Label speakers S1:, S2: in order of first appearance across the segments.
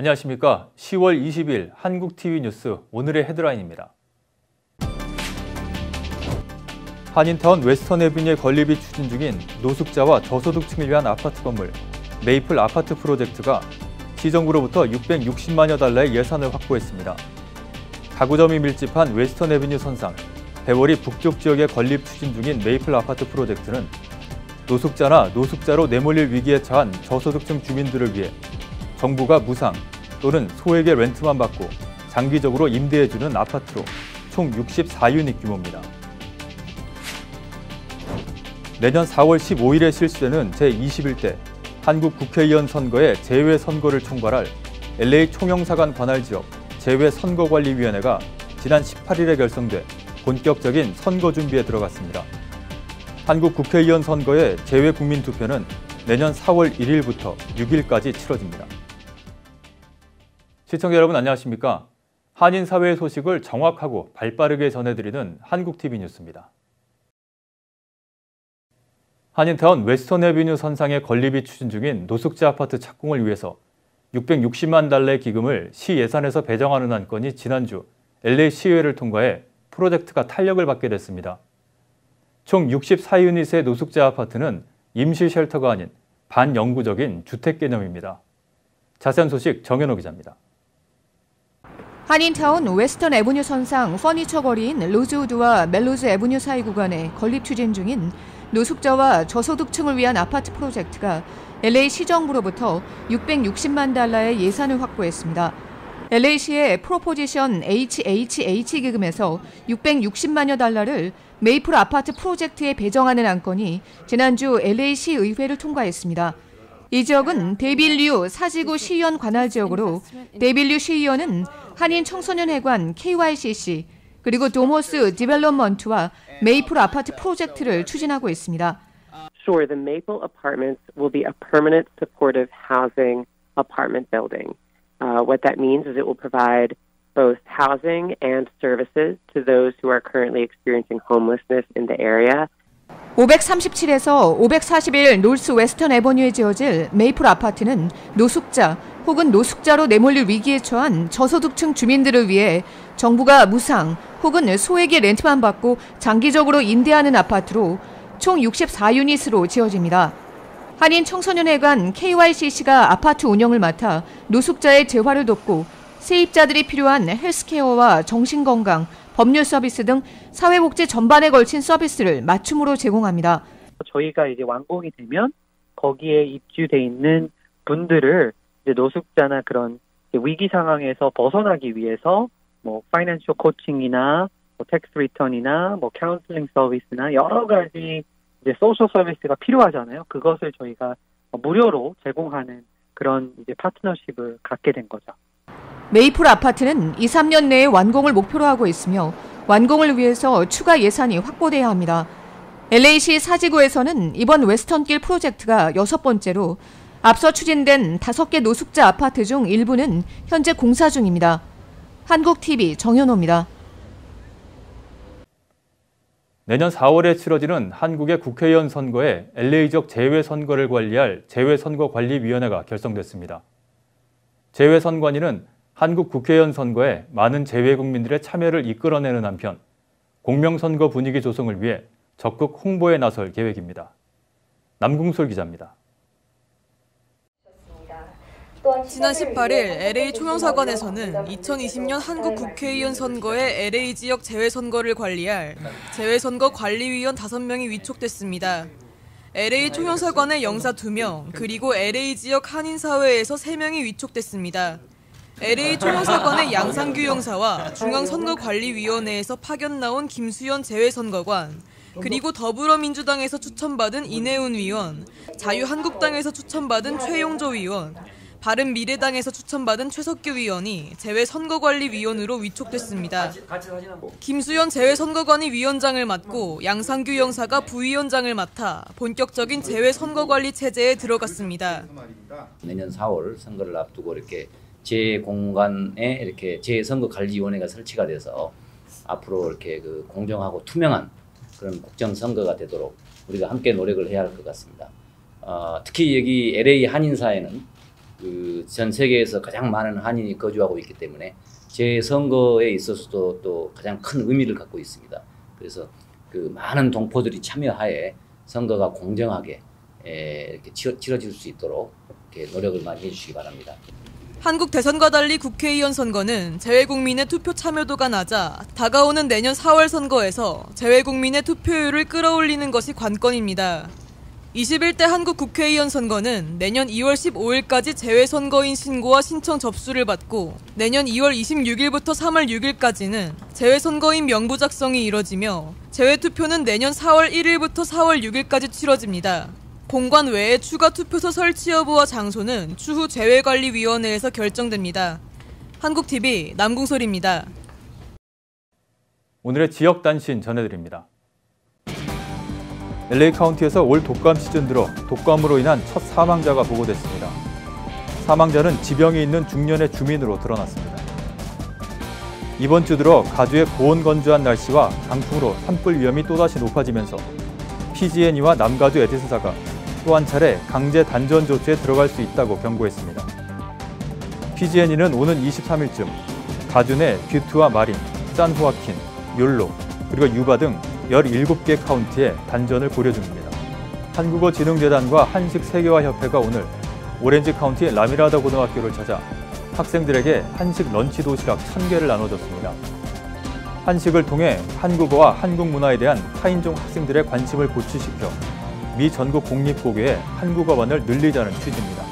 S1: 안녕하십니까. 10월 20일 한국TV 뉴스 오늘의 헤드라인입니다. 한인타운 웨스턴 애비뉴의 건립이 추진 중인 노숙자와 저소득층을 위한 아파트 건물 메이플 아파트 프로젝트가 시정부로부터 660만여 달러의 예산을 확보했습니다. 가구점이 밀집한 웨스턴 애비뉴 선상, 배월이 북쪽 지역에 건립 추진 중인 메이플 아파트 프로젝트는 노숙자나 노숙자로 내몰릴 위기에 처한 저소득층 주민들을 위해 정부가 무상 또는 소액의 렌트만 받고 장기적으로 임대해주는 아파트로 총 64유닛 규모입니다. 내년 4월 15일에 실시되는 제21대 한국 국회의원 선거의 재외선거를 총괄할 LA 총영사관 관할지역 재외선거관리위원회가 지난 18일에 결성돼 본격적인 선거 준비에 들어갔습니다. 한국 국회의원 선거의 재외국민투표는 내년 4월 1일부터 6일까지 치러집니다. 시청자 여러분 안녕하십니까? 한인사회의 소식을 정확하고 발빠르게 전해드리는 한국TV 뉴스입니다. 한인타운 웨스턴 애비뉴 선상의 건립이 추진 중인 노숙자 아파트 착공을 위해서 660만 달러의 기금을 시 예산에서 배정하는 안건이 지난주 LA 시의회를 통과해 프로젝트가 탄력을 받게 됐습니다. 총 64유닛의 노숙자 아파트는 임시 쉘터가 아닌 반영구적인 주택 개념입니다. 자세한 소식 정현호 기자입니다.
S2: 한인타운 웨스턴 애비뉴 선상 퍼니처 거리인 로즈우드와 멜로즈 애비뉴 사이 구간에 건립 추진 중인 노숙자와 저소득층을 위한 아파트 프로젝트가 LA 시정부로부터 660만 달러의 예산을 확보했습니다. LA시의 프로포지션 HHH 기금에서 660만여 달러를 메이플 아파트 프로젝트에 배정하는 안건이 지난주 LA시 의회를 통과했습니다. 이 지역은 데빌류 사지구 시의원 관할 지역으로 데빌류 시의원은 한인 청소년회관 KYCC 그리고 도모스 디벨롭먼트와 메이플 아파트 프로젝트를 추진하고 있습니다.
S3: Sure, the Maple Apartments will be a permanent supportive housing apartment building. What that means is it will provide both housing and services to those who are currently experiencing homelessness in the area.
S2: 537에서 541 노스 웨스턴 애버뉴에 지어질 메이플 아파트는 노숙자 혹은 노숙자로 내몰릴 위기에 처한 저소득층 주민들을 위해 정부가 무상 혹은 소액의 렌트만 받고 장기적으로 임대하는 아파트로 총 64유닛으로 지어집니다. 한인 청소년회관 KYCC가 아파트 운영을 맡아 노숙자의 재활을 돕고 세입자들이 필요한 헬스케어와 정신건강, 법률 서비스 등 사회복지 전반에 걸친 서비스를 맞춤으로 제공합니다.
S4: 저희가 이제 완공이 되면 거기에 입주돼 있는 분들을 이제 노숙자나 그런 위기 상황에서 벗어나기 위해서 뭐 파이낸셜 코칭이나 뭐 텍스 리턴이나 뭐 카운슬링 서비스나 여러 가지 이제 소셜 서비스가 필요하잖아요. 그것을 저희가 무료로 제공하는 그런 이제 파트너십을 갖게 된 거죠.
S2: 메이플 아파트는 2, 3년 내에 완공을 목표로 하고 있으며 완공을 위해서 추가 예산이 확보돼야 합니다. LA시 사지구에서는 이번 웨스턴길 프로젝트가 6번째로 앞서 추진된 5개 노숙자 아파트 중 일부는 현재 공사 중입니다. 한국TV 정현호입니다.
S1: 내년 4월에 치러지는 한국의 국회의원 선거에 LA 지역 재외선거를 관리할 재외선거관리위원회가 결성됐습니다. 재외선관위는 한국 국회의원 선거에 많은 재외국민들의 참여를 이끌어내는 한편 공명선거 분위기 조성을 위해 적극 홍보에 나설 계획입니다. 남궁솔 기자입니다.
S5: 지난 18일 LA 총영사관에서는 2020년 한국 국회의원 선거의 LA 지역 재외선거를 관리할 재외선거관리위원 5명이 위촉됐습니다. LA 총영사관의 영사 2명, 그리고 LA 지역 한인사회에서 3명이 위촉됐습니다. LA 총영사관의 양상규 영사와 중앙선거관리위원회에서 파견 나온 김수현 재외선거관, 그리고 더불어민주당에서 추천받은 이내훈 위원, 자유한국당에서 추천받은 최용조 위원, 바른미래당에서 추천받은 최석규 위원이 재외선거관리위원으로 위촉됐습니다. 김수현 재외선거관이 위원장을 맡고 양상규 영사가 부위원장을 맡아 본격적인 재외선거관리 체제에 들어갔습니다.
S6: 내년 4월 선거를 앞두고 이렇게 제 공간에 이렇게 재선거관리위원회가 설치가 돼서 앞으로 이렇게 그 공정하고 투명한 그런 국정선거가 되도록 우리가 함께 노력을 해야 할 것 같습니다. 특히 여기 LA 한인사회는 전 세계에서 가장 많은 한인이 거주하고 있기 때문에 재선거에 있어서도 또 가장 큰 의미를 갖고 있습니다. 그래서 많은 동포들이 참여하에 선거가 공정하게 이렇게 치러질 수 있도록 이렇게 노력을 많이 해주시기 바랍니다.
S5: 한국 대선과 달리 국회의원 선거는 재외국민의 투표 참여도가 낮아 다가오는 내년 4월 선거에서 재외국민의 투표율을 끌어올리는 것이 관건입니다. 21대 한국 국회의원 선거는 내년 2월 15일까지 재외선거인 신고와 신청 접수를 받고 내년 2월 26일부터 3월 6일까지는 재외선거인 명부 작성이 이뤄지며 재외투표는 내년 4월 1일부터 4월 6일까지 치러집니다. 공관 외에 추가 투표소 설치 여부와 장소는 추후 재외관리위원회에서 결정됩니다. 한국TV 남궁솔입니다.
S1: 오늘의 지역 단신 전해드립니다. LA 카운티에서 올 독감 시즌 들어 독감으로 인한 첫 사망자가 보고됐습니다. 사망자는 지병이 있는 중년의 주민으로 드러났습니다. 이번 주 들어 가주의 고온건조한 날씨와 강풍으로 산불 위험이 또다시 높아지면서 PG&E와 남가주 에디슨사가 또 한 차례 강제 단전 조치에 들어갈 수 있다고 경고했습니다. PG&E는 오는 23일쯤 가주 내 뷰트와 마린, 샌호아킨, 욜로, 그리고 유바 등 17개 카운티에 단전을 고려 중입니다. 한국어지능재단과 한식세계화협회가 오늘 오렌지 카운티 라미라다 고등학교를 찾아 학생들에게 한식 런치 도시락 1000개를 나눠줬습니다. 한식을 통해 한국어와 한국 문화에 대한 타인종 학생들의 관심을 고취시켜 미 전국 공립고교의 한국어반을 늘리자는 취지입니다.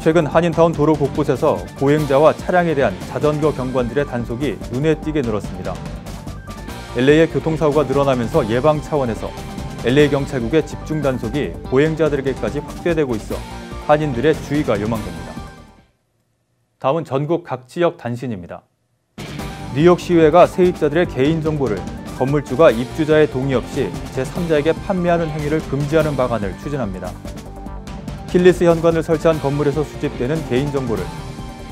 S1: 최근 한인타운 도로 곳곳에서 보행자와 차량에 대한 자전거 경관들의 단속이 눈에 띄게 늘었습니다. LA의 교통사고가 늘어나면서 예방 차원에서 LA 경찰국의 집중 단속이 보행자들에게까지 확대되고 있어 한인들의 주의가 요망됩니다. 다음은 전국 각 지역 단신입니다. 뉴욕시의회가 세입자들의 개인정보를 건물주가 입주자의 동의 없이 제3자에게 판매하는 행위를 금지하는 방안을 추진합니다. 킬리스 현관을 설치한 건물에서 수집되는 개인정보를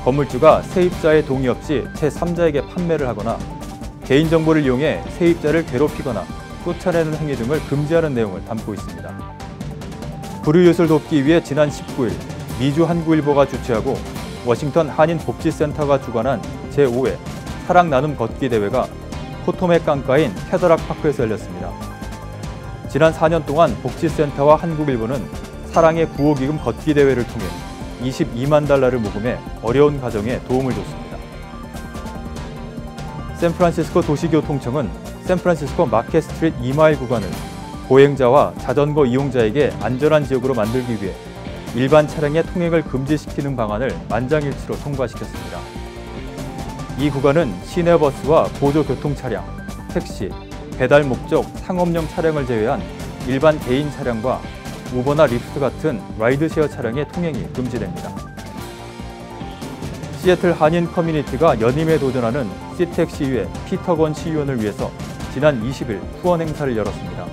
S1: 건물주가 세입자의 동의 없이 제3자에게 판매를 하거나 개인정보를 이용해 세입자를 괴롭히거나 쫓아내는 행위 등을 금지하는 내용을 담고 있습니다. 불우이웃을 돕기 위해 지난 19일 미주 한국일보가 주최하고 워싱턴 한인복지센터가 주관한 제5회 사랑 나눔 걷기 대회가 포토맥 강가인 캐더락 파크에서 열렸습니다. 지난 4년 동안 복지센터와 한국일보는 사랑의 구호기금 걷기 대회를 통해 $22만 모금해 어려운 가정에 도움을 줬습니다. 샌프란시스코 도시교통청은 샌프란시스코 마켓 스트리트 2마일 구간을 보행자와 자전거 이용자에게 안전한 지역으로 만들기 위해 일반 차량의 통행을 금지시키는 방안을 만장일치로 통과시켰습니다. 이 구간은 시내버스와 보조교통차량, 택시, 배달 목적 상업용 차량을 제외한 일반 개인 차량과 우버나 리프트 같은 라이드쉐어 차량의 통행이 금지됩니다. 시애틀 한인 커뮤니티가 연임에 도전하는 시택 시의회 피터 건 시의원을 위해서 지난 20일 후원 행사를 열었습니다.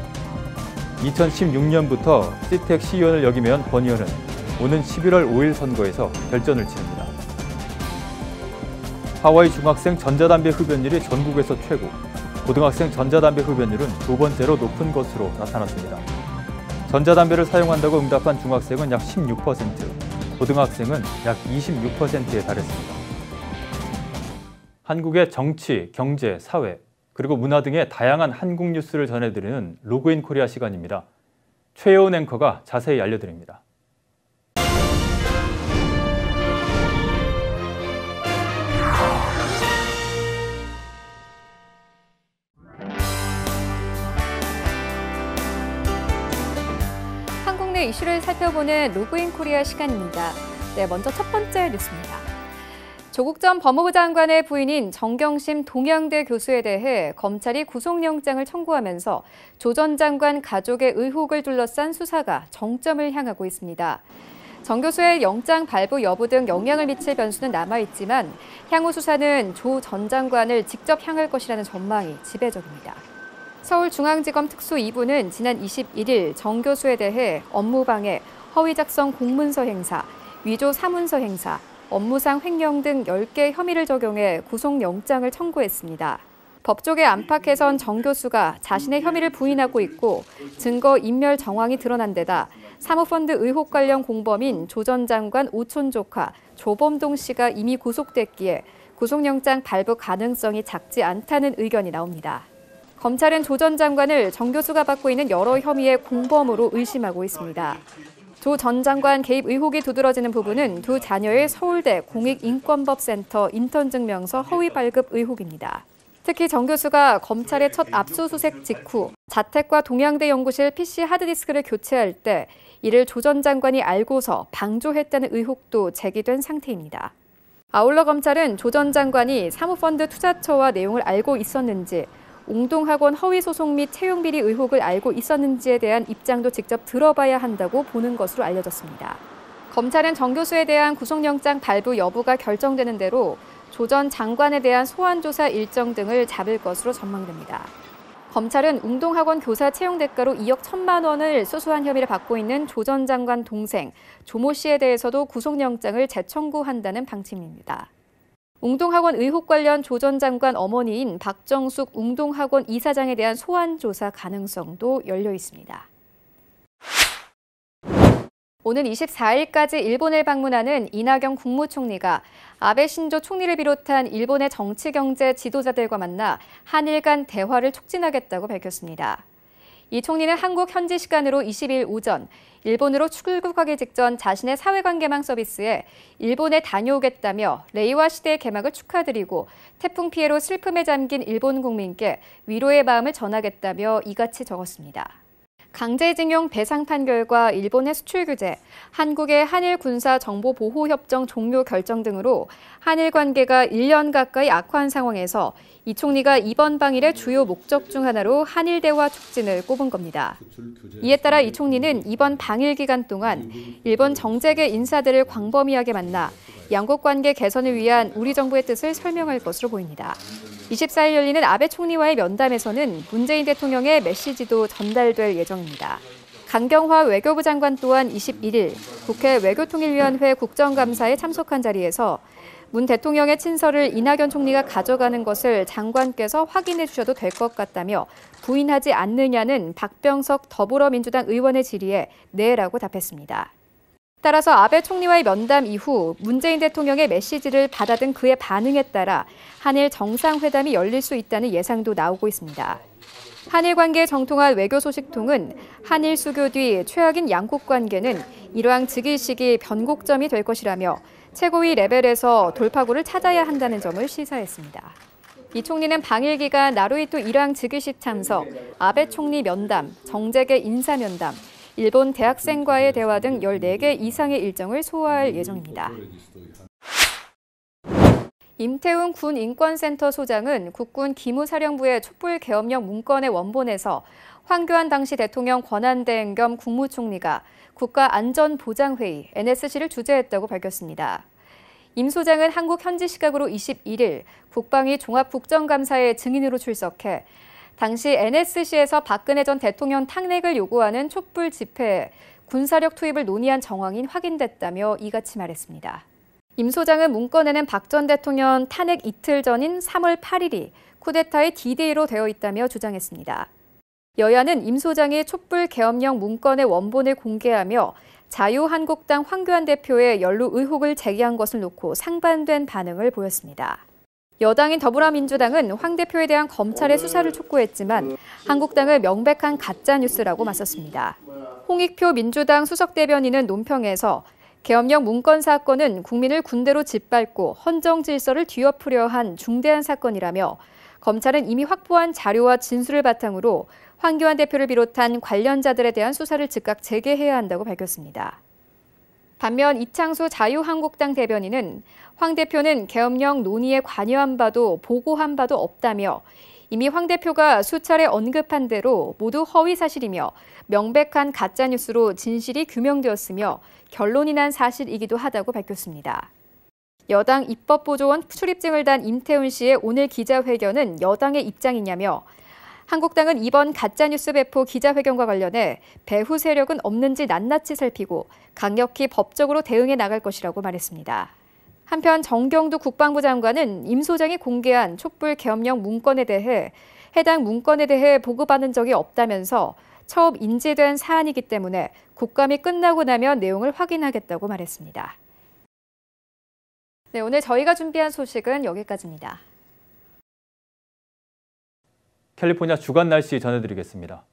S1: 2016년부터 시택 시의원을 역임해온 권 의원은 오는 11월 5일 선거에서 결전을 치릅니다. 하와이 중학생 전자담배 흡연율이 전국에서 최고, 고등학생 전자담배 흡연율은 두 번째로 높은 것으로 나타났습니다. 전자담배를 사용한다고 응답한 중학생은 약 16%, 고등학생은 약 26%에 달했습니다. 한국의 정치, 경제, 사회, 그리고 문화 등의 다양한 한국 뉴스를 전해드리는 로그인 코리아 시간입니다. 최혜원 앵커가 자세히 알려드립니다.
S7: 한국 내 이슈를 살펴보는 로그인 코리아 시간입니다. 네, 먼저 첫 번째 뉴스입니다. 조국 전 법무부 장관의 부인인 정경심 동양대 교수에 대해 검찰이 구속영장을 청구하면서 조 전 장관 가족의 의혹을 둘러싼 수사가 정점을 향하고 있습니다. 정 교수의 영장 발부 여부 등 영향을 미칠 변수는 남아있지만 향후 수사는 조 전 장관을 직접 향할 것이라는 전망이 지배적입니다. 서울중앙지검 특수 2부는 지난 21일 정 교수에 대해 업무방해, 허위 작성 공문서 행사, 위조 사문서 행사, 업무상 횡령 등 10개 혐의를 적용해 구속영장을 청구했습니다. 법조계 안팎에선 정 교수가 자신의 혐의를 부인하고 있고 증거 인멸 정황이 드러난 데다 사모펀드 의혹 관련 공범인 조 전 장관 오촌 조카 조범동 씨가 이미 구속됐기에 구속영장 발부 가능성이 작지 않다는 의견이 나옵니다. 검찰은 조 전 장관을 정 교수가 받고 있는 여러 혐의의 공범으로 의심하고 있습니다. 조 전 장관 개입 의혹이 두드러지는 부분은 두 자녀의 서울대 공익인권법센터 인턴 증명서 허위 발급 의혹입니다. 특히 정 교수가 검찰의 첫 압수수색 직후 자택과 동양대 연구실 PC 하드디스크를 교체할 때 이를 조 전 장관이 알고서 방조했다는 의혹도 제기된 상태입니다. 아울러 검찰은 조 전 장관이 사모펀드 투자처와 내용을 알고 있었는지, 웅동학원 허위소송 및 채용비리 의혹을 알고 있었는지에 대한 입장도 직접 들어봐야 한다고 보는 것으로 알려졌습니다. 검찰은 정 교수에 대한 구속영장 발부 여부가 결정되는 대로 조 전 장관에 대한 소환조사 일정 등을 잡을 것으로 전망됩니다. 검찰은 웅동학원 교사 채용 대가로 2억 1천만 원을 수수한 혐의를 받고 있는 조 전 장관 동생 조모 씨에 대해서도 구속영장을 재청구한다는 방침입니다. 웅동학원 의혹 관련 조 전 장관 어머니인 박정숙 웅동학원 이사장에 대한 소환 조사 가능성도 열려 있습니다. 오는 24일까지 일본을 방문하는 이낙연 국무총리가 아베 신조 총리를 비롯한 일본의 정치 경제 지도자들과 만나 한일 간 대화를 촉진하겠다고 밝혔습니다. 이 총리는 한국 현지 시간으로 20일 오전 일본으로 출국하기 직전 자신의 사회관계망 서비스에 일본에 다녀오겠다며 레이와 시대의 개막을 축하드리고 태풍 피해로 슬픔에 잠긴 일본 국민께 위로의 마음을 전하겠다며 이같이 적었습니다. 강제징용 배상 판결과 일본의 수출 규제, 한국의 한일 군사 정보 보호 협정 종료 결정 등으로 한일 관계가 1년 가까이 악화한 상황에서 이 총리가 이번 방일의 주요 목적 중 하나로 한일 대화 촉진을 꼽은 겁니다. 이에 따라 이 총리는 이번 방일 기간 동안 일본 정재계 인사들을 광범위하게 만나 양국 관계 개선을 위한 우리 정부의 뜻을 설명할 것으로 보입니다. 24일 열리는 아베 총리와의 면담에서는 문재인 대통령의 메시지도 전달될 예정입니다. 강경화 외교부 장관 또한 21일 국회 외교통일위원회 국정감사에 참석한 자리에서 문 대통령의 친서를 이낙연 총리가 가져가는 것을 장관께서 확인해 주셔도 될 것 같다며 부인하지 않느냐는 박병석 더불어민주당 의원의 질의에 네라고 답했습니다. 따라서 아베 총리와의 면담 이후 문재인 대통령의 메시지를 받아든 그의 반응에 따라 한일 정상회담이 열릴 수 있다는 예상도 나오고 있습니다. 한일 관계 정통한 외교소식통은 한일 수교 뒤 최악인 양국 관계는 이러한 즉위식이 변곡점이 될 것이라며 최고위 레벨에서 돌파구를 찾아야 한다는 점을 시사했습니다. 이 총리는 방일 기간 나루히토 일왕 즉위식 참석, 아베 총리 면담, 정재계 인사 면담, 일본 대학생과의 대화 등 14개 이상의 일정을 소화할 예정입니다. 임태훈 군 인권센터 소장은 국군 기무사령부의 촛불계엄령 문건의 원본에서 황교안 당시 대통령 권한대행 겸 국무총리가 국가안전보장회의 NSC를 주재했다고 밝혔습니다. 임 소장은 한국 현지 시각으로 21일 국방위 종합국정감사에 증인으로 출석해 당시 NSC에서 박근혜 전 대통령 탄핵을 요구하는 촛불 집회에 군사력 투입을 논의한 정황이 확인됐다며 이같이 말했습니다. 임 소장은 문건에는 박 전 대통령 탄핵 이틀 전인 3월 8일이 쿠데타의 D-Day로 되어 있다며 주장했습니다. 여야는 임 소장이 촛불 계엄령 문건의 원본을 공개하며 자유한국당 황교안 대표의 연루 의혹을 제기한 것을 놓고 상반된 반응을 보였습니다. 여당인 더불어민주당은 황 대표에 대한 검찰의 수사를 촉구했지만 한국당을 명백한 가짜뉴스라고 맞섰습니다. 홍익표 민주당 수석대변인은 논평에서 계엄령 문건 사건은 국민을 군대로 짓밟고 헌정 질서를 뒤엎으려 한 중대한 사건이라며 검찰은 이미 확보한 자료와 진술을 바탕으로 황교안 대표를 비롯한 관련자들에 대한 수사를 즉각 재개해야 한다고 밝혔습니다. 반면 이창수 자유한국당 대변인은 황 대표는 계엄령 논의에 관여한 바도 보고한 바도 없다며 이미 황 대표가 수차례 언급한 대로 모두 허위 사실이며 명백한 가짜뉴스로 진실이 규명되었으며 결론이 난 사실이기도 하다고 밝혔습니다. 여당 입법보조원 출입증을 단 임태훈 씨의 오늘 기자회견은 여당의 입장이냐며 한국당은 이번 가짜뉴스 배포 기자회견과 관련해 배후 세력은 없는지 낱낱이 살피고 강력히 법적으로 대응해 나갈 것이라고 말했습니다. 한편 정경두 국방부 장관은 임 소장이 공개한 촛불 계엄령 문건에 대해 해당 문건에 대해 보고받은 적이 없다면서 처음 인지된 사안이기 때문에 국감이 끝나고 나면 내용을 확인하겠다고 말했습니다. 네, 오늘 저희가 준비한 소식은 여기까지입니다.
S1: 캘리포니아 주간 날씨 전해드리겠습니다.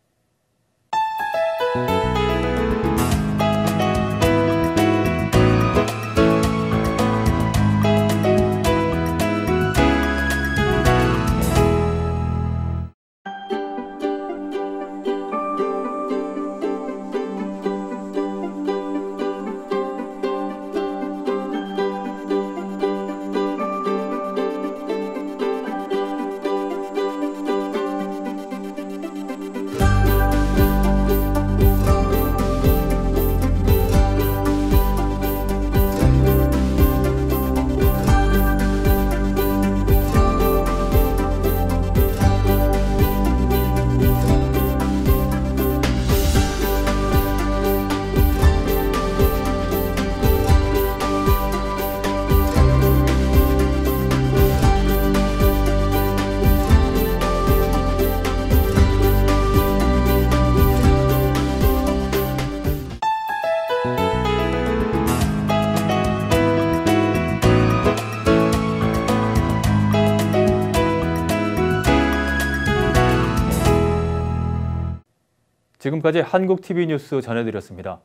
S1: 지금까지 한국TV 뉴스 전해드렸습니다.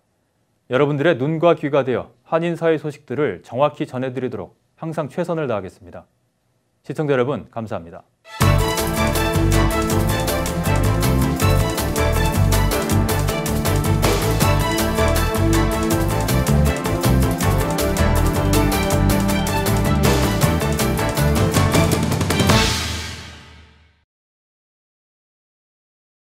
S1: 여러분들의 눈과 귀가 되어 한인사회 소식들을 정확히 전해드리도록 항상 최선을 다하겠습니다. 시청자 여러분, 감사합니다.